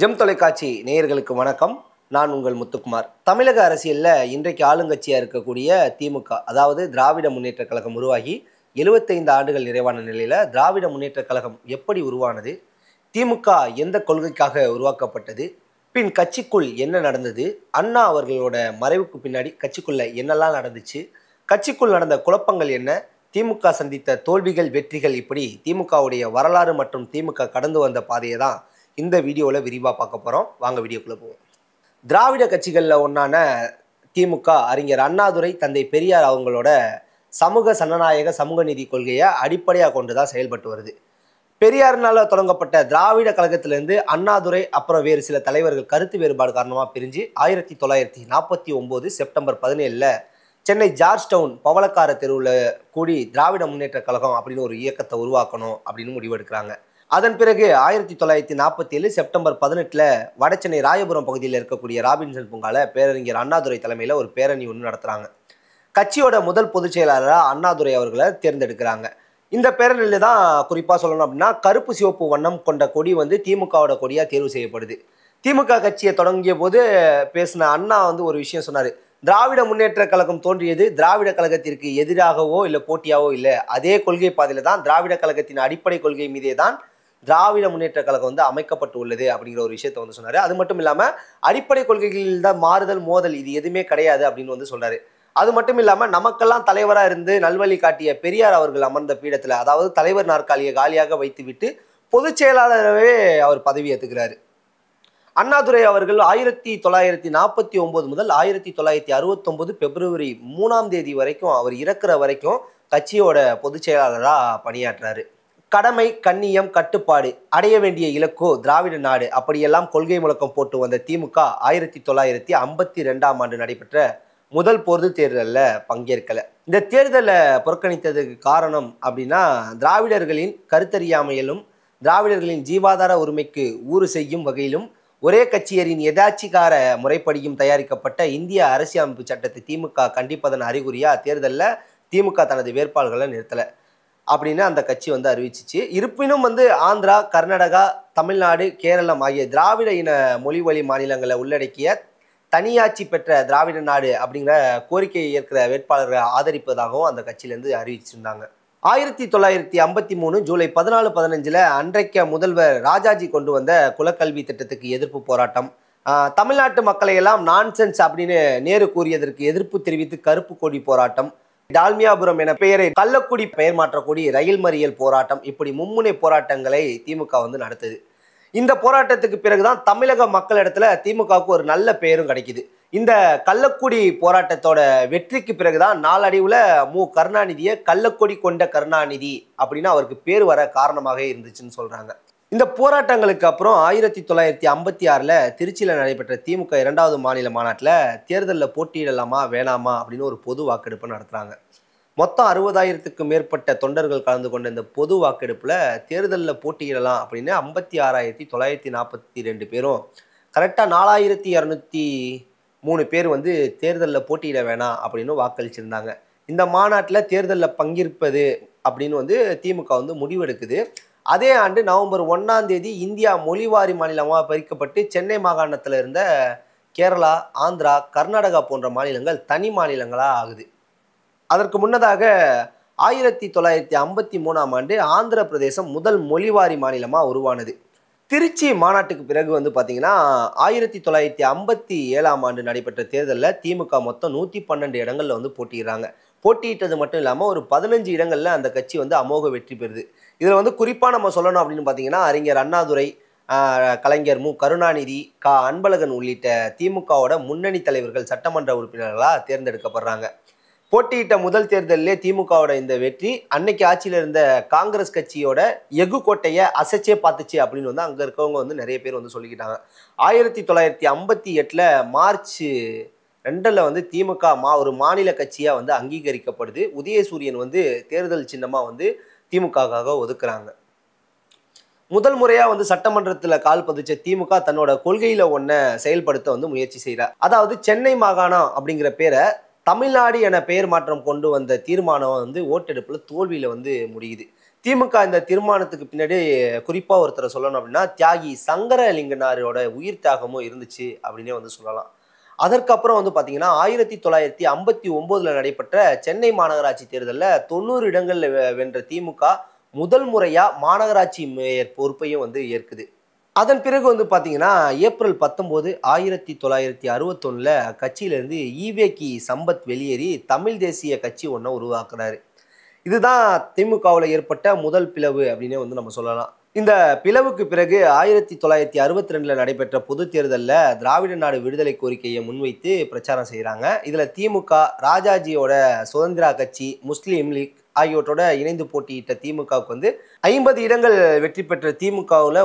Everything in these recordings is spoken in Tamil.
ஜெம் தொலைக்காட்சி நேயர்களுக்கு வணக்கம். நான் உங்கள் முத்துக்குமார். தமிழக அரசியலில் இன்றைக்கு ஆளுங்கட்சியாக இருக்கக்கூடிய திமுக, அதாவது திராவிட முன்னேற்றக் கழகம் உருவாகி 75 ஆண்டுகள் நிறைவான நிலையில் திராவிட முன்னேற்றக் கழகம் எப்படி உருவானது, திமுக எந்த கொள்கைக்காக உருவாக்கப்பட்டது, பின் கட்சிக்குள் என்ன நடந்தது, அண்ணா அவர்களோட மறைவுக்கு பின்னாடி கட்சிக்குள்ள என்னெல்லாம் நடந்துச்சு, கட்சிக்குள் நடந்த குழப்பங்கள் என்ன, திமுக சந்தித்த தோல்விகள் வெற்றிகள், இப்படி திமுகவுடைய வரலாறு மற்றும் திமுக கடந்து வந்த பாதையை தான் இந்த வீடியோவில் விரிவாக பார்க்க போகிறோம். வாங்க வீடியோக்குள்ளே போவோம். திராவிட கட்சிகளில் ஒன்றான திமுக அறிஞர் அண்ணாதுரை, தந்தை பெரியார் அவங்களோட சமூக சனநாயக சமூக நீதி கொள்கையை அடிப்படையாக கொண்டு தான் செயல்பட்டு வருது. பெரியார்னால தொடங்கப்பட்ட திராவிட கழகத்திலேருந்து அண்ணாதுரை அப்புறம் வேறு சில தலைவர்கள் கருத்து வேறுபாடு காரணமாக பிரிஞ்சு 1949 செப்டம்பர் 17 சென்னை ஜார்ஜ் டவுன் பவளக்கார தெருவில் கூடி திராவிட முன்னேற்ற கழகம் அப்படின்னு ஒரு இயக்கத்தை உருவாக்கணும் அப்படின்னு முடிவெடுக்கிறாங்க. அதன் பிறகு 1947 செப்டம்பர் 18 வடசென்னை ராயபுரம் பகுதியில் இருக்கக்கூடிய ராபின்சன் பூங்கால பேரறிஞர் அண்ணாதுரை தலைமையில் ஒரு பேரணி ஒன்று நடத்துகிறாங்க. கட்சியோட முதல் பொதுச் செயலாளராக அண்ணாதுரை அவர்களை தேர்ந்தெடுக்கிறாங்க. இந்த பேரணியில் தான் குறிப்பாக சொல்லணும் அப்படின்னா கருப்பு சிவப்பு வண்ணம் கொண்ட கொடி திமுகவோட கொடியாக தேர்வு செய்யப்படுது. திமுக கட்சியை தொடங்கிய போது பேசின அண்ணா ஒரு விஷயம் சொன்னார். திராவிட முன்னேற்ற கழகம் தோன்றியது திராவிட கழகத்திற்கு எதிராகவோ இல்லை போட்டியாவோ இல்லை, அதே கொள்கை பாதையில் தான் திராவிட கழகத்தின் அடிப்படை கொள்கை மீதே தான் திராவிட முன்னேற்ற கழகம் அமைக்கப்பட்டு உள்ளது அப்படிங்கிற ஒரு விஷயத்த சொன்னாரு. அது மட்டும் இல்லாம அடிப்படை கொள்கைகளில் தான் மாறுதல் மோதல் இது எதுவுமே கிடையாது அப்படின்னு சொல்றாரு. அது மட்டும் இல்லாம நமக்கெல்லாம் தலைவரா இருந்து நல்வழி காட்டிய பெரியார் அவர்கள் அமர்ந்த பீடத்துல, அதாவது தலைவர் நாற்காலியை காலியாக வைத்து விட்டு பொதுச் செயலாளரவே அவர் பதவி ஏற்றுக்கிறாரு. அண்ணாதுரை அவர்கள் 1949 முதல் 1969 பிப்ரவரி 3 வரைக்கும், அவர் இறக்குற வரைக்கும் கட்சியோட பொதுச் செயலாளராக பணியாற்றாரு. கடமை, கண்ணியம், கட்டுப்பாடு, அடைய வேண்டிய இலக்கோ திராவிட நாடு, அப்படியெல்லாம் கொள்கை முழக்கம் போட்டு வந்த திமுக 1952 நடைபெற்ற முதல் பொது தேர்தலில் பங்கேற்கலை. இந்த தேர்தலை புறக்கணித்ததுக்கு காரணம் அப்படின்னா திராவிடர்களின் கருத்தறியாமையிலும் திராவிடர்களின் ஜீவாதார உரிமைக்கு ஊறு செய்யும் வகையிலும் ஒரே கட்சியரின் எதாட்சிகார முறைப்படியும் தயாரிக்கப்பட்ட இந்திய அரசியலமைப்பு சட்டத்தை திமுக கண்டிப்பதன் அறிகுறியா தேர்தலில் திமுக தனது வேட்பாளர்களை நிறுத்தலை அப்படின்னு அந்த கட்சி அறிவிச்சிச்சு. இருப்பினும் ஆந்திரா, கர்நாடகா, தமிழ்நாடு, கேரளம் ஆகிய திராவிட இன மொழி வழி மாநிலங்களை உள்ளடக்கிய தனியாட்சி பெற்ற திராவிட நாடு அப்படிங்கிற கோரிக்கையை ஏற்கிற வேட்பாளர்களை ஆதரிப்பதாகவும் அந்த கட்சியிலேருந்து அறிவிச்சிருந்தாங்க. 1953 ஜூலை 14-15 அன்றைக்க முதல்வர் ராஜாஜி கொண்டு வந்த குலக்கல்வி திட்டத்துக்கு எதிர்ப்பு போராட்டம், தமிழ்நாட்டு மக்களை எல்லாம் நான்சென்ஸ் அப்படின்னு நேரு கூறியதற்கு எதிர்ப்பு தெரிவித்து கருப்பு கொடி போராட்டம், டால்மியாபுரம் என பெயரை கள்ளக்குடி பெயர் மாற்றக்கூடிய ரயில் மறியல் போராட்டம், இப்படி மும்முனை போராட்டங்களை திமுக நடத்துது. இந்த போராட்டத்துக்கு பிறகுதான் தமிழக மக்களிடத்துல திமுகவுக்கு ஒரு நல்ல பெயரும் கிடைக்குது. இந்த கள்ளக்குடி போராட்டத்தோட வெற்றிக்கு பிறகுதான் நாளடைவுல கருணாநிதியை கள்ளக்கொடி கொண்ட கருணாநிதி அப்படின்னு அவருக்கு பேர் வர காரணமாக இருந்துச்சுன்னு சொல்றாங்க. இந்த போராட்டங்களுக்கு அப்புறம் 1956 திருச்சியில் நடைபெற்ற திமுக 2வது மாநில மாநாட்டில் தேர்தலில் போட்டியிடலாமா வேணாமா அப்படின்னு ஒரு பொது வாக்கெடுப்பு நடத்துகிறாங்க. மொத்தம் 60,000க்கும் மேற்பட்ட தொண்டர்கள் கலந்து கொண்ட இந்த பொது வாக்கெடுப்பில் தேர்தலில் போட்டியிடலாம் அப்படின்னு 56,942 பேரும், கரெக்டாக 4,203 பேர் தேர்தலில் போட்டியிட வேணாம் அப்படின்னு வாக்களிச்சிருந்தாங்க. இந்த மாநாட்டில் தேர்தலில் பங்கேற்பது அப்படின்னு திமுக முடிவெடுக்குது. அதே ஆண்டு நவம்பர் 1 இந்தியா மொழிவாரி மாநிலமாக பிரிக்கப்பட்டு சென்னை மாகாணத்தில் இருந்த கேரளா, ஆந்திரா, கர்நாடகா போன்ற மாநிலங்கள் தனி மாநிலங்களாக ஆகுது. அதற்கு முன்னதாக 1953 ஆந்திர பிரதேசம் முதல் மொழிவாரி மாநிலமாக உருவானது. திருச்சி மாநாட்டுக்கு பிறகு பார்த்தீங்கன்னா 1957 நடைபெற்ற தேர்தலில் திமுக மொத்தம் 112 இடங்களில் போட்டியிடுறாங்க. போட்டியிட்டது மட்டும் இல்லாமல் ஒரு 15 இடங்களில் அந்த கட்சி அமோக வெற்றி பெறுது. இதில் குறிப்பாக நம்ம சொல்லணும் அப்படின்னு பார்த்தீங்கன்னா அறிஞர் அண்ணாதுரை, கலைஞர் கருணாநிதி, அன்பழகன் உள்ளிட்ட திமுகவோட முன்னணி தலைவர்கள் சட்டமன்ற உறுப்பினர்களாக தேர்ந்தெடுக்கப்படுறாங்க. போட்டியிட்ட முதல் தேர்தலிலே திமுகவோட இந்த வெற்றி அன்னைக்கு ஆட்சியில் இருந்த காங்கிரஸ் கட்சியோட எஃகு கோட்டையை அசைச்சே பார்த்துச்சு அப்படின்னு அங்கே இருக்கவங்க நிறைய பேர் சொல்லிக்கிட்டாங்க. 1958 மார்ச் 2 திமுக ஒரு மாநில கட்சியாக அங்கீகரிக்கப்படுது. உதயசூரியன் தேர்தல் சின்னமாக திமுகவாக ஒதுக்குறாங்க. முதல் முறையாக சட்டமன்றத்தில் கால் பதிச்ச திமுக தன்னோட கொள்கையில் ஒன்றை செயல்படுத்த முயற்சி செய்கிறார். அதாவது சென்னை மாகாணம் அப்படிங்கிற பேரை தமிழ்நாடு என பெயர் மாற்றம் கொண்டு வந்த தீர்மானம் ஓட்டெடுப்பில் தோல்வியில் முடியுது. திமுக இந்த தீர்மானத்துக்கு பின்னாடி குறிப்பா ஒருத்தரை சொல்லணும் அப்படின்னா தியாகி சங்கரலிங்கனாரோட உயிர் தியாகமும் இருந்துச்சு அப்படின்னே வந்து சொல்லலாம். அதற்கப்புறம் வந்து பாத்தீங்கன்னா 1959ல நடைபெற்ற சென்னை மாநகராட்சி தேர்தலில் 90 இடங்கள்ல வென்ற திமுக முதல் முறையா மாநகராட்சி மேயர் பொறுப்பையும் வந்து ஏற்குது. அதன் பிறகு வந்து பாத்தீங்கன்னா ஏப்ரல் 19 1961ல கட்சியிலிருந்து ஈவேகி சம்பத் வெளியேறி தமிழ் தேசிய கட்சி ஒன்றை உருவாக்குறாரு. இதுதான் திமுகவில் ஏற்பட்ட முதல் பிளவு அப்படின்னே வந்து நம்ம சொல்லலாம். இந்த பிளவுக்கு பிறகு 1962ல நடைபெற்ற பொது தேர்தலில் திராவிட நாடு விடுதலை கோரிக்கையை முன்வைத்து பிரச்சாரம் செய்கிறாங்க. இதில் திமுக, ராஜாஜியோட சுதந்திரா கட்சி, முஸ்லீம் லீக் ஆகியோரோட இணைந்து போட்டியிட்ட திமுகவுக்கு வந்து 50 இடங்கள் வெற்றி பெற்ற திமுகவில்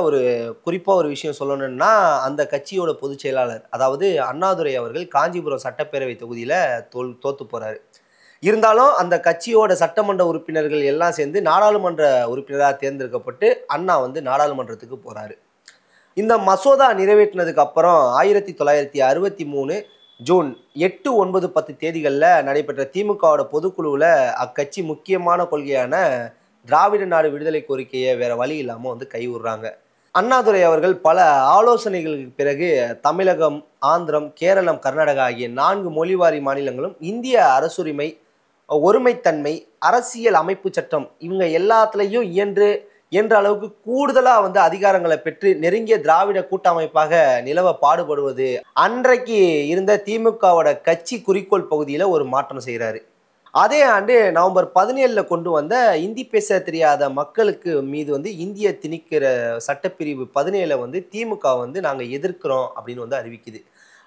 குறிப்பாக ஒரு விஷயம் சொல்லணும்னா அந்த கட்சியோட பொதுச் செயலாளர் அதாவது அண்ணாதுரை அவர்கள் காஞ்சிபுரம் சட்டப்பேரவை தொகுதியில் தோத்து போறாரு. இருந்தாலும் அந்த கட்சியோட சட்டமன்ற உறுப்பினர்கள் எல்லாம் சேர்ந்து நாடாளுமன்ற உறுப்பினராக தேர்ந்தெடுக்கப்பட்டு அண்ணா வந்து நாடாளுமன்றத்துக்கு போறாரு. இந்த மசோதா நிறைவேற்றினதுக்கு அப்புறம் 1963 ஜூன் 8, 9, 10 தேதிகளில் நடைபெற்ற திமுகவோட பொதுக்குழுவில் அக்கட்சி முக்கியமான கொள்கையான திராவிட நாடு விடுதலை கோரிக்கையை வேற வழி இல்லாமல் வந்து கைவிடுறாங்க. அண்ணாதுரை அவர்கள் பல ஆலோசனைகளுக்கு பிறகு தமிழகம், ஆந்திரம், கேரளம், கர்நாடகா ஆகிய 4 மொழிவாரி மாநிலங்களும் இந்திய அரசுரிமை, ஒருமைத்தன்மை, அரசியல் அமைப்பு சட்டம் இவங்க எல்லாத்துலேயும் இயன்ற அளவுக்கு கூடுதலாக வந்து அதிகாரங்களை பெற்று நெருங்கிய திராவிட கூட்டமைப்பாக நிலவ பாடுபடுவது அன்றைக்கு இருந்த திமுகவோட கட்சி குறிக்கோள் பகுதியில் ஒரு மாற்றம் செய்கிறாரு. அதே ஆண்டு நவம்பர் 17 கொண்டு வந்த இந்தி பேச தெரியாத மக்களுக்கு மீது வந்து இந்திய திணிக்கிற சட்டப்பிரிவு 17 வந்து திமுக வந்து நாங்கள் எதிர்க்கிறோம் அப்படின்னு வந்து அறிவிக்குது.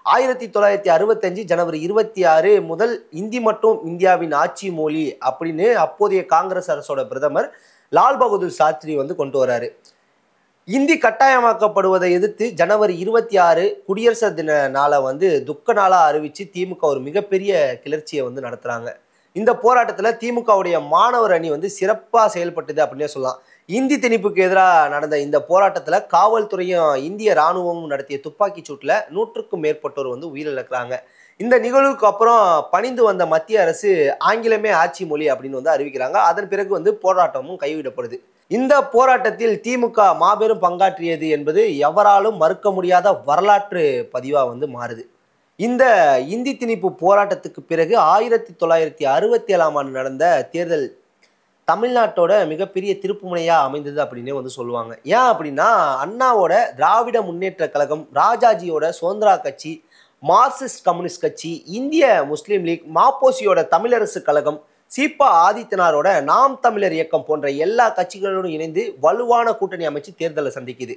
1965 ஜனவரி 26 முதல் இந்தி மட்டும் இந்தியாவின் ஆட்சி மொழி அப்படின்னு அப்போதைய காங்கிரஸ் அரசோட பிரதமர் லால் பகதூர் சாஸ்திரி வந்து கொண்டு வராரு. இந்தி கட்டாயமாக்கப்படுவதை எதிர்த்து ஜனவரி 26 குடியரசு தின நாளை வந்து துக்க நாளா அறிவிச்சு திமுக ஒரு மிகப்பெரிய கிளர்ச்சியை வந்து நடத்துறாங்க. இந்த போராட்டத்தில் திமுகவுடைய மாணவர் அணி வந்து சிறப்பாக செயல்பட்டது அப்படின்னே சொல்லலாம். இந்தி திணிப்புக்கு எதிராக நடந்த இந்த போராட்டத்தில் காவல்துறையும் இந்திய இராணுவமும் நடத்திய துப்பாக்கி சூட்டில் 100க்கும் மேற்பட்டோர் வந்து உயிரிழக்கிறாங்க. இந்த நிகழ்வுக்கு அப்புறம் பணிந்து வந்த மத்திய அரசு ஆங்கிலமே ஆட்சி மொழி அப்படின்னு வந்து அறிவிக்கிறாங்க. அதன் பிறகு வந்து போராட்டமும் கைவிடப்படுது. இந்த போராட்டத்தில் திமுக மாபெரும் பங்காற்றியது என்பது எவராலும் மறுக்க முடியாத வரலாற்று பதிவாக வந்து மாறுது. இந்த இந்தி திணிப்பு போராட்டத்துக்கு பிறகு 1967ஆம் ஆண்டு நடந்த தேர்தல் தமிழ்நாட்டோட மிகப்பெரிய திருப்புமுனையாக அமைந்தது அப்படின்னே வந்து சொல்லுவாங்க. ஏன் அப்படின்னா அண்ணாவோட திராவிட முன்னேற்ற கழகம், ராஜாஜியோட சுதந்திரா கட்சி, மார்க்சிஸ்ட் கம்யூனிஸ்ட் கட்சி, இந்திய முஸ்லீம் லீக், மாப்போசியோட தமிழரசு கழகம், சீபா ஆதித்தனாரோட நாம் தமிழர் இயக்கம் போன்ற எல்லா கட்சிகளோடும் இணைந்து வலுவான கூட்டணி அமைச்சு தேர்தலை சந்திக்குது.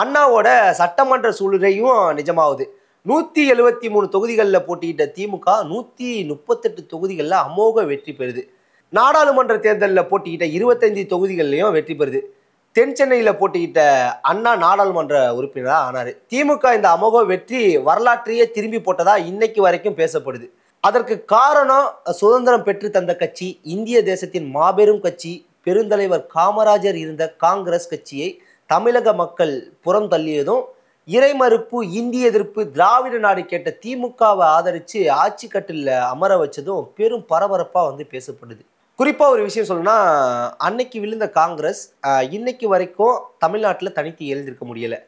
அண்ணாவோட சட்டமன்ற சூழ்நிலையும் நிஜமாகுது. 173 தொகுதிகளில் போட்டியிட்ட திமுக 138 தொகுதிகளில் அமோக வெற்றி பெறுது. நாடாளுமன்ற தேர்தலில் போட்டியிட்ட 25 தொகுதிகள்லையும் வெற்றி பெறுது. தென் சென்னையில் போட்டியிட்ட அண்ணா நாடாளுமன்ற உறுப்பினராக ஆனார். திமுக இந்த அமோக வெற்றி வரலாற்றையே திரும்பி போட்டதா இன்னைக்கு வரைக்கும் பேசப்படுது. அதற்கு காரணம் சுதந்திரம் பெற்று தந்த கட்சி, இந்திய தேசத்தின் மாபெரும் கட்சி, பெருந்தலைவர் காமராஜர் இருந்த காங்கிரஸ் கட்சியை தமிழக மக்கள் புறம் தள்ளியதும், இறைமறுப்பு, இந்திய எதிர்ப்பு, திராவிட நாடு கேட்ட திமுகவை ஆதரித்து ஆட்சி கட்டில் அமர வச்சதும் பெரும் பரபரப்பாக வந்து பேசப்படுது. குறிப்பாக ஒரு விஷயம் சொல்லணும்னா அன்னைக்கு விழுந்த காங்கிரஸ் இன்னைக்கு வரைக்கும் தமிழ்நாட்டில் தனித்து எழுந்திருக்க முடியலை.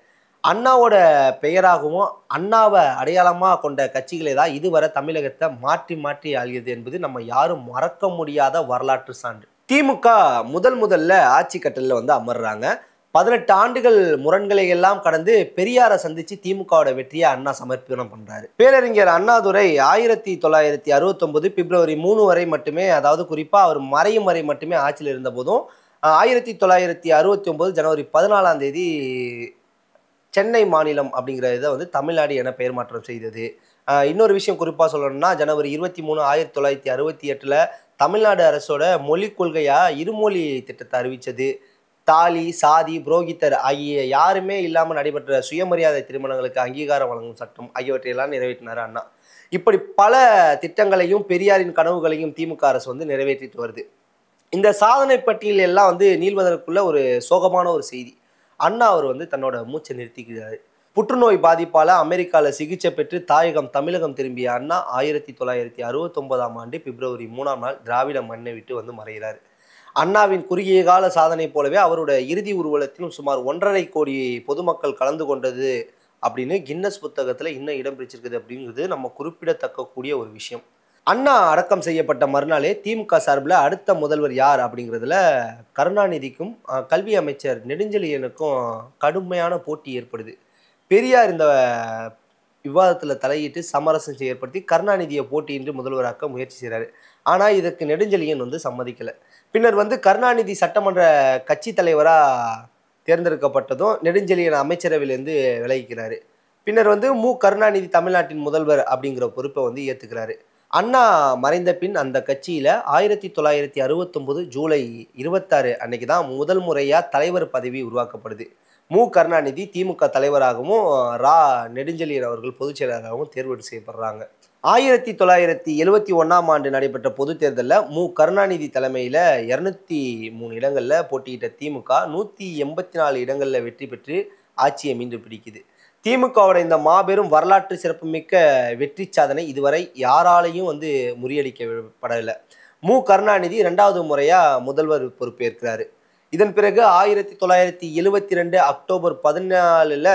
அண்ணாவோட பெயராகவும் அண்ணாவை அடையாளமாக கொண்ட கட்சிகளே தான் இதுவரை தமிழகத்தை மாற்றி மாற்றி ஆள்கிறது என்பது நம்ம யாரும் மறக்க முடியாத வரலாற்று சான்று. திமுக முதல்ல ஆட்சி கட்டலில் வந்து அமர்றாங்க. 18 ஆண்டுகள் முரண்களை எல்லாம் கடந்து பெரியாரை சந்திச்சு திமுகவோட வெற்றியை அண்ணா சமர்ப்பணம் பண்றாரு. பேரறிஞர் அண்ணாதுரை 1969 பிப்ரவரி 3 வரை மட்டுமே, அதாவது குறிப்பா அவர் மறையும் வரை மட்டுமே ஆட்சியில் இருந்த போதும் 1969 ஜனவரி 14ஆம் தேதி சென்னை மாநிலம் அப்படிங்கிற இதை வந்து தமிழ்நாடு என பெயர் மாற்றம் செய்தது. இன்னொரு விஷயம் குறிப்பாக சொல்லணும்னா ஜனவரி 23 1968 தமிழ்நாடு அரசோட மொழிக் கொள்கையா இருமொழி திட்டத்தை அறிவித்தது. தாலி, சாதி, புரோகிதர் ஆகிய யாருமே இல்லாமல் நடைபெற்ற சுயமரியாதை திருமணங்களுக்கு அங்கீகாரம் வழங்கும் சட்டம் ஆகியவற்றையெல்லாம் நிறைவேற்றினார் அண்ணா. இப்படி பல திட்டங்களையும் பெரியாரின் கனவுகளையும் திமுக அரசு வந்து நிறைவேற்றிட்டு வருது. இந்த சாதனை பட்டியல் எல்லாம் வந்து நீள்வதற்குள்ள ஒரு சோகமான ஒரு செய்தி. அண்ணா அவர் வந்து தன்னோட மூச்சை நிறுத்திக்கிறாரு. புற்றுநோய் பாதிப்பால் அமெரிக்காவில் சிகிச்சை பெற்று தாயகம் தமிழகம் திரும்பிய அண்ணா 1969ஆம் ஆண்டு பிப்ரவரி 3ஆம் நாள் திராவிட மண்ணை விட்டு வந்து மறைகிறார். அண்ணாவின் குறுகிய கால சாதனை போலவே அவருடைய இறுதி ஊர்வலத்திலும் சுமார் 1.5 கோடி பொதுமக்கள் கலந்து கொண்டது அப்படின்னு கின்னஸ் புத்தகத்தில் இன்னும் இடம் பிடிச்சிருக்குது அப்படிங்கிறது நம்ம குறிப்பிடத்தக்கக்கூடிய ஒரு விஷயம். அண்ணா அடக்கம் செய்யப்பட்ட மறுநாளே திமுக சார்பில் அடுத்த முதல்வர் யார் அப்படிங்கிறதுல கருணாநிதிக்கும் கல்வி அமைச்சர் நெடுஞ்செழியனுக்கும் கடுமையான போட்டி ஏற்படுது. பெரியார் இந்த விவாதத்தில் தலையிட்டு சமரசம் ஏற்படுத்தி கருணாநிதியை போட்டியின்றி முதல்வராக்க முயற்சி செய்கிறாரு. ஆனால் இதற்கு நெடுஞ்செழியன் சம்மதிக்கலை. பின்னர் கருணாநிதி சட்டமன்ற கட்சி தலைவராக தேர்ந்தெடுக்கப்பட்டதும் நெடுஞ்செழியன் அமைச்சரவையிலேருந்து விலகிக்கிறாரு. பின்னர் மு கருணாநிதி தமிழ்நாட்டின் முதல்வர் அப்படிங்கிற பொறுப்பை ஏற்றுக்கிறாரு. அண்ணா மறைந்த பின் அந்த கட்சியில் 1969 ஜூலை 26 அன்னைக்கு தான் முதல் முறையாக தலைவர் பதவி உருவாக்கப்படுது. மு கருணாநிதி திமுக தலைவராகவும் நெடுஞ்செழியன் அவர்கள் பொதுச் செயலாளராகவும் தேர்வு செய்யப்படுறாங்க. 1971 ஆண்டு நடைபெற்ற பொது தேர்தலில் மு கருணாநிதி தலைமையில் 203 இடங்களில் போட்டியிட்ட திமுக 184 இடங்களில் வெற்றி பெற்று ஆட்சியை மீண்டும் பிடிக்குது. திமுகவோட இந்த மாபெரும் வரலாற்று சிறப்புமிக்க வெற்றி சாதனை இதுவரை யாராலையும் முறியடிக்கப்படவில்லை. மு கருணாநிதி 2வது முறையாக முதல்வர் பொறுப்பேற்கிறாரு. இதன் பிறகு 1972 அக்டோபர் 14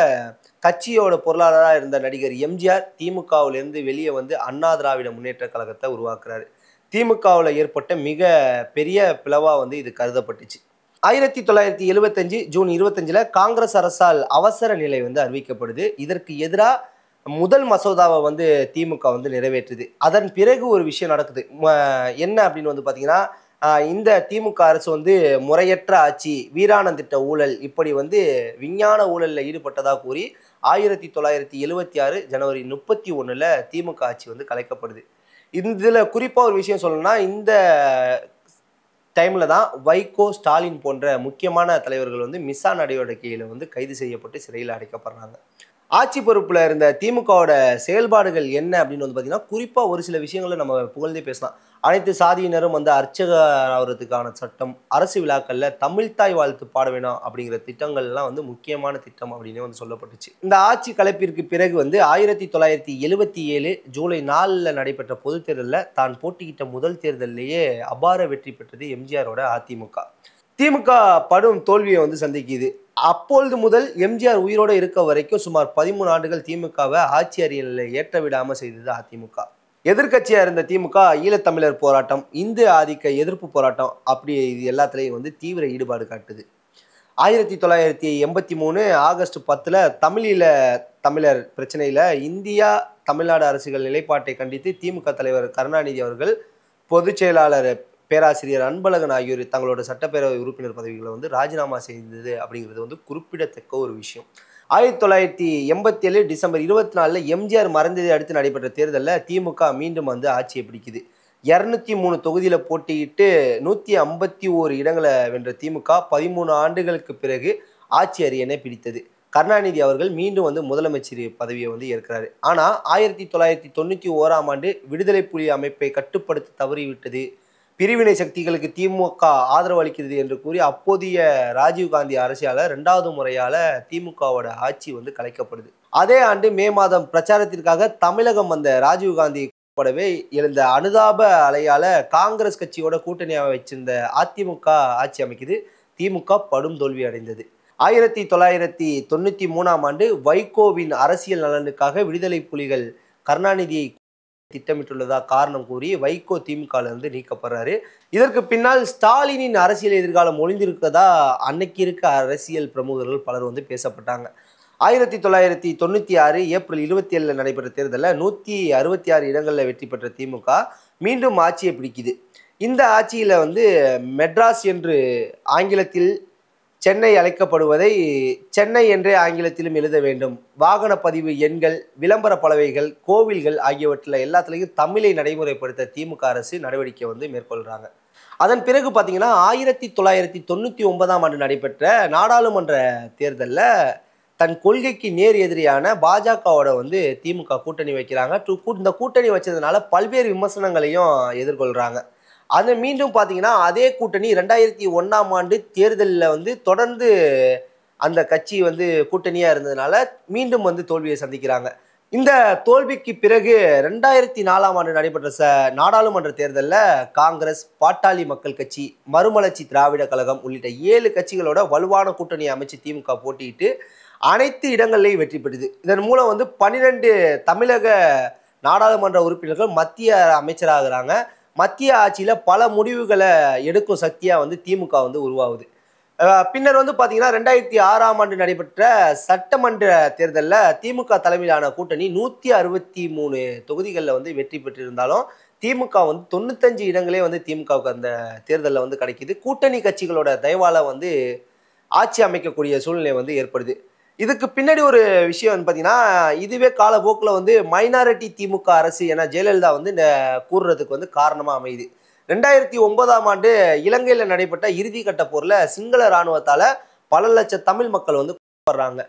கட்சியோட பொருளாளராக இருந்த நடிகர் எம்ஜிஆர் திமுகவிலிருந்து வெளியே அண்ணா திராவிட முன்னேற்ற கழகத்தை உருவாக்குறாரு. திமுகவில் ஏற்பட்ட மிக பெரிய பிளவாக இது கருதப்பட்டுச்சு. 1975 ஜூன் 25 காங்கிரஸ் அரசால் அவசர நிலை அறிவிக்கப்படுது. இதற்கு எதிராக முதல் மசோதாவை திமுக நிறைவேற்றுது. அதன் பிறகு ஒரு விஷயம் நடக்குது. என்ன அப்படின்னு பார்த்தீங்கன்னா, இந்த திமுக அரசு முறையற்ற ஆட்சி, வீராணம் திட்ட ஊழல், இப்படி விஞ்ஞான ஊழலில் ஈடுபட்டதாக கூறி 1976 ஜனவரி 31 திமுக ஆட்சி கலைக்கப்படுது. இதில் குறிப்பாக ஒரு விஷயம் சொல்லணும்னா, இந்த டைமில் தான் வைகோ, ஸ்டாலின் போன்ற முக்கியமான தலைவர்கள் மிசா நடவடிக்கையில் கைது செய்யப்பட்டு சிறையில் அடைக்கப்படுறாங்க. ஆட்சி பொறுப்பில் இருந்த திமுகவோட செயல்பாடுகள் என்ன அப்படின்னு பார்த்தீங்கன்னா, குறிப்பாக ஒரு சில விஷயங்களை நம்ம புகழ்ந்தே பேசலாம். அனைத்து சாதியினரும் அர்ச்சகர் ஆகிறதுக்கான சட்டம், அரசு விழாக்களில் தமிழ்த்தாய் வாழ்த்து பாட வேணாம் அப்படிங்கிற திட்டங்கள்லாம் முக்கியமான திட்டம் அப்படின்னு சொல்லப்பட்டுச்சு. இந்த ஆட்சி கலைப்பிற்கு பிறகு 1977 ஜூலை 4 நடைபெற்ற பொது தேர்தலில் தான் போட்டியிட்ட முதல் தேர்தலிலேயே அபார வெற்றி பெற்றது எம்ஜிஆரோட அதிமுக. திமுக படும் தோல்வியை சந்திக்குது. அப்பொழுது முதல் எம்ஜிஆர் உயிரோடு இருக்க வரைக்கும் சுமார் 13 ஆண்டுகள் திமுகவை ஆட்சி அரியணையில் ஏற்ற விடாமல் செய்தது அதிமுக. எதிர்கட்சியாக இருந்த திமுக ஈழத்தமிழர் போராட்டம், இந்து ஆதிக்க எதிர்ப்பு போராட்டம், அப்படி இது எல்லாத்துலேயும் தீவிர ஈடுபாடு காட்டுது. 1983 ஆகஸ்ட் 10 தமிழீழ தமிழர் பிரச்சனையில் இந்தியா தமிழ்நாடு அரசுகள் நிலைப்பாட்டை கண்டித்து திமுக தலைவர் கருணாநிதி அவர்கள், பொதுச் செயலாளர் பேராசிரியர் அன்பழகன் ஆகியோர் தங்களோட சட்டப்பேரவை உறுப்பினர் பதவிகளை ராஜினாமா செய்தது அப்படிங்கிறது குறிப்பிடத்தக்க ஒரு விஷயம். 1987 டிசம்பர் 24 எம்ஜிஆர் மறைந்ததை அடுத்து நடைபெற்ற தேர்தலில் திமுக மீண்டும் ஆட்சியை பிடிக்குது. 203 தொகுதியில் போட்டியிட்டு 151 இடங்களை வென்ற திமுக 13 ஆண்டுகளுக்கு பிறகு ஆட்சி அரியணை பிடித்தது. கருணாநிதி அவர்கள் மீண்டும் முதலமைச்சர் பதவியை ஏற்கிறாரு. ஆனால் 1991 ஆண்டு விடுதலை புலி அமைப்பை கட்டுப்படுத்த தவறிவிட்டது, பிரிவினை சக்திகளுக்கு திமுக ஆதரவு அளிக்கிறது என்று கூறி அப்போதைய ராஜீவ்காந்தி அரசியால் 2வது முறையால் திமுகவோட ஆட்சி கலைக்கப்படுது. அதே ஆண்டு மே மாதம் பிரச்சாரத்திற்காக தமிழகம் வந்த ராஜீவ்காந்தி படவே எழுந்த அனுதாப அலையால காங்கிரஸ் கட்சியோட கூட்டணியாக வச்சிருந்த அதிமுக ஆட்சி அமைக்குது. திமுக படும் தோல்வி அடைந்தது. 1993 ஆண்டு வைகோவின் அரசியல் நலனுக்காக விடுதலை புலிகள் கருணாநிதியை திட்டமிட்டுள்ளதா காரணம் கூறி வைகோ திமுகவிலிருந்து நீக்கப்படுறாரு. இதற்கு பின்னால் ஸ்டாலினின் அரசியல் எதிர்காலம் ஒளிந்திருக்கதா அன்னைக்கு இருக்க அரசியல் பிரமுகர்கள் பலர் பேசப்பட்டாங்க. 1996 ஏப்ரல் 27 நடைபெற்ற தேர்தலில் 166 இடங்களில் வெற்றி பெற்ற திமுக மீண்டும் ஆட்சியை பிடிக்குது. இந்த ஆட்சியில் மெட்ராஸ் என்று ஆங்கிலத்தில் சென்னை அழைக்கப்படுவதை சென்னை என்றே ஆங்கிலத்திலும் எழுத வேண்டும், வாகன பதிவு எண்கள், விளம்பர பலகைகள், கோவில்கள் ஆகியவற்றில் எல்லாத்துலேயும் தமிழை நடைமுறைப்படுத்த திமுக அரசு நடவடிக்கை மேற்கொள்கிறாங்க. அதன் பிறகு பார்த்தீங்கன்னா 1999 ஆண்டு நடைபெற்ற நாடாளுமன்ற தேர்தலில் தன் கொள்கைக்கு நேர் எதிரியான பாஜகவோட திமுக கூட்டணி வைக்கிறாங்க. இந்த கூட்டணி வச்சதுனால பல்வேறு விமர்சனங்களையும் எதிர்கொள்கிறாங்க. அது மீண்டும் பார்த்தீங்கன்னா அதே கூட்டணி 2001 ஆண்டு தேர்தலில் தொடர்ந்து அந்த கட்சி கூட்டணியாக இருந்ததுனால மீண்டும் தோல்வியை சந்திக்கிறாங்க. இந்த தோல்விக்கு பிறகு 2004ஆம் ஆண்டு நடைபெற்ற நாடாளுமன்ற தேர்தலில் காங்கிரஸ், பாட்டாளி மக்கள் கட்சி, மறுமலர்ச்சி திராவிட கழகம் உள்ளிட்ட 7 கட்சிகளோட வலுவான கூட்டணி அமைச்சு திமுக போட்டியிட்டு அனைத்து இடங்கள்லையும் வெற்றி பெற்றது. இதன் மூலம் 12 தமிழக நாடாளுமன்ற உறுப்பினர்கள் மத்திய அமைச்சராகிறாங்க. மத்திய ஆட்சியில் பல முடிவுகளை எடுக்கும் சக்தியாக திமுக உருவாகுது. பின்னர் பார்த்தீங்கன்னா 2006ஆம் ஆண்டு நடைபெற்ற சட்டமன்ற தேர்தலில் திமுக தலைமையிலான கூட்டணி 163 தொகுதிகளில் வெற்றி பெற்றிருந்தாலும் திமுக 95 இடங்களே திமுகவுக்கு அந்த தேர்தலில் கிடைக்குது. கூட்டணி கட்சிகளோட தயவால ஆட்சி அமைக்கக்கூடிய சூழ்நிலை ஏற்படுது. இதுக்கு பின்னாடி ஒரு விஷயம் பார்த்தீங்கன்னா, இதுவே காலப்போக்கில் மைனாரிட்டி திமுக அரசு என ஜெயலலிதா இந்த கூறுறதுக்கு காரணமாக அமையுது. 2009ஆம் ஆண்டு இலங்கையில் நடைபெற்ற இறுதிக்கட்ட போரில் சிங்கள இராணுவத்தால் பல லட்சம் தமிழ் மக்கள் போடுறாங்க.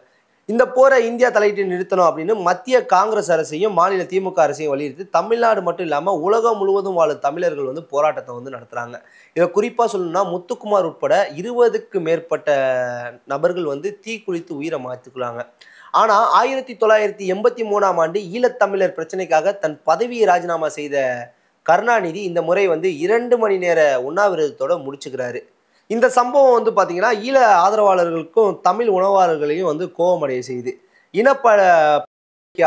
இந்த போரை இந்தியா தலையிட்டு நிறுத்தணும் அப்படின்னு மத்திய காங்கிரஸ் அரசையும் மாநில திமுக அரசையும் வலியுறுத்தி தமிழ்நாடு மட்டும் இல்லாமல் உலகம் முழுவதும் வாழும் தமிழர்கள் போராட்டத்தை நடத்துகிறாங்க. இதை குறிப்பாக சொல்லணும்னா முத்துக்குமார் உட்பட 20க்கு மேற்பட்ட நபர்கள் தீக்குளித்து உயிரை மாற்றிக்கிறாங்க. ஆனால் 1983ஆம் ஆண்டு ஈழத்தமிழர் பிரச்சனைக்காக தன் பதவியை ராஜினாமா செய்த கருணாநிதி இந்த முறை 2 மணி நேர உண்ணாவிரதத்தோட முடிச்சுக்கிறாரு. இந்த சம்பவம் பார்த்தீங்கன்னா ஈழ ஆதரவாளர்களுக்கும் தமிழ் உணவாளர்களையும் கோபமடைய செய்யுது. இனப்ப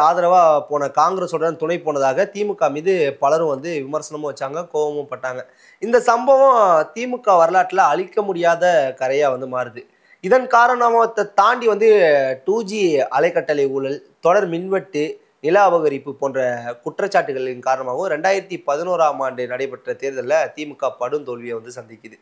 ஆதரவாக போன காங்கிரஸுடன் துணை போனதாக திமுக மீது பலரும் விமர்சனமும் வச்சாங்க, கோபமும் பட்டாங்க. இந்த சம்பவம் திமுக வரலாற்றில் அழிக்க முடியாத கரையாக மாறுது. இதன் காரணத்தை தாண்டி 2G அலைக்கட்டளை ஊழல், தொடர் மின்வெட்டு, நில அபகரிப்பு போன்ற குற்றச்சாட்டுகளின் காரணமாகவும் 2011ஆம் ஆண்டு நடைபெற்ற தேர்தலில் திமுக படும் தோல்வியை சந்திக்குது.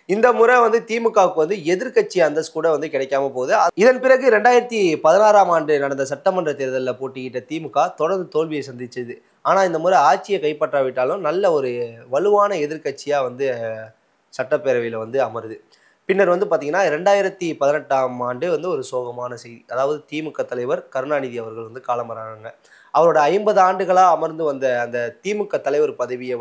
இந்த முறை திமுகவுக்கு எதிர்கட்சி அந்தஸ்து கூட கிடைக்காம போகுது. இதன் பிறகு 2016ஆம் ஆண்டு நடந்த சட்டமன்ற தேர்தலில் போட்டியிட்ட திமுக தொடர்ந்து தோல்வியை சந்திச்சது. ஆனால் இந்த முறை ஆட்சியை கைப்பற்றாவிட்டாலும் நல்ல ஒரு வலுவான எதிர்கட்சியாக சட்டப்பேரவையில் அமருது. பின்னர் பார்த்தீங்கன்னா 2018ஆம் ஆண்டு ஒரு சோகமான செய்தி. அதாவது திமுக தலைவர் கருணாநிதி அவர்கள் காலமாறாங்க. அவரோட 50 ஆண்டுகளாக அமர்ந்து வந்த அந்த திமுக தலைவர் பதவியை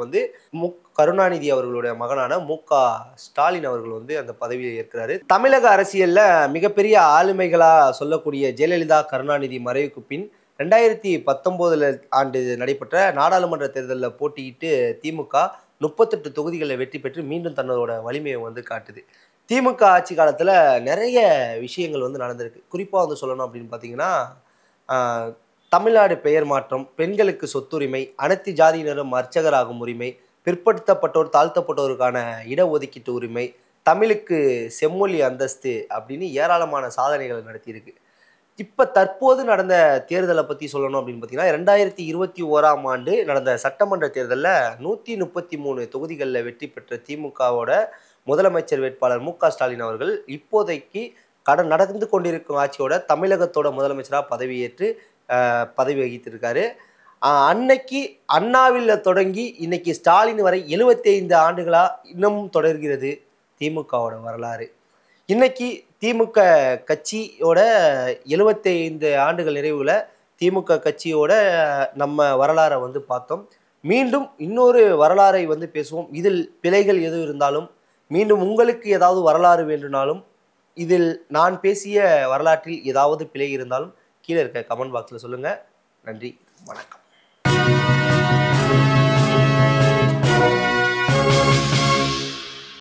கருணாநிதி அவர்களுடைய மகனான மு.க. ஸ்டாலின் அவர்கள் அந்த பதவியை ஏற்கிறாரு. தமிழக அரசியலில் மிகப்பெரிய ஆளுமைகளாக சொல்லக்கூடிய ஜெயலலிதா, கருணாநிதி மறைவுக்கு பின் 2019 ஆண்டு நடைபெற்ற நாடாளுமன்ற தேர்தலில் போட்டியிட்டு திமுக 38 தொகுதிகளில் வெற்றி பெற்று மீண்டும் தன்னோட வலிமையை காட்டுது. திமுக ஆட்சி காலத்தில் நிறைய விஷயங்கள் நடந்திருக்கு. குறிப்பாக சொல்லணும் அப்படின்னு பார்த்தீங்கன்னா, தமிழ்நாடு பெயர் மாற்றம், பெண்களுக்கு சொத்துரிமை, அனைத்து ஜாதியினரும் அர்ச்சகராகும் உரிமை, பிற்படுத்தப்பட்டோர் தாழ்த்தப்பட்டோருக்கான இடஒதுக்கீட்டு உரிமை, தமிழுக்கு செம்மொழி அந்தஸ்து அப்படின்னு ஏராளமான சாதனைகளை நடத்தியிருக்கு. இப்போ தற்போது நடந்த தேர்தலை பற்றி சொல்லணும் அப்படின்னு பார்த்தீங்கன்னா 2021ஆம் ஆண்டு நடந்த சட்டமன்ற தேர்தலில் 133 தொகுதிகளில் வெற்றி பெற்ற திமுகவோட முதலமைச்சர் வேட்பாளர் மு.க. ஸ்டாலின் அவர்கள் இப்போதைக்கு நடந்து கொண்டிருக்கும் ஆட்சியோட தமிழகத்தோட முதலமைச்சராக பதவி வகித்திருக்காரு. அன்னைக்கு அண்ணாவில் தொடங்கி இன்னைக்கு ஸ்டாலின் வரை 75 ஆண்டுகளாக இன்னமும் தொடர்கிறது திமுகவோட வரலாறு. இன்னைக்கு திமுக கட்சியோட 75 ஆண்டுகள் நிறைவுல திமுக கட்சியோட நம்ம வரலாறை பார்த்தோம். மீண்டும் இன்னொரு வரலாறை பேசுவோம். இதில் பிழைகள் எதுவும் இருந்தாலும், மீண்டும் உங்களுக்கு ஏதாவது வரலாறு வேண்டுனாலும், இதில் நான் பேசிய வரலாற்றில் ஏதாவது பிழை இருந்தாலும் கீழே இருக்க கமெண்ட் பாக்ஸில் சொல்லுங்கள். நன்றி, வணக்கம்.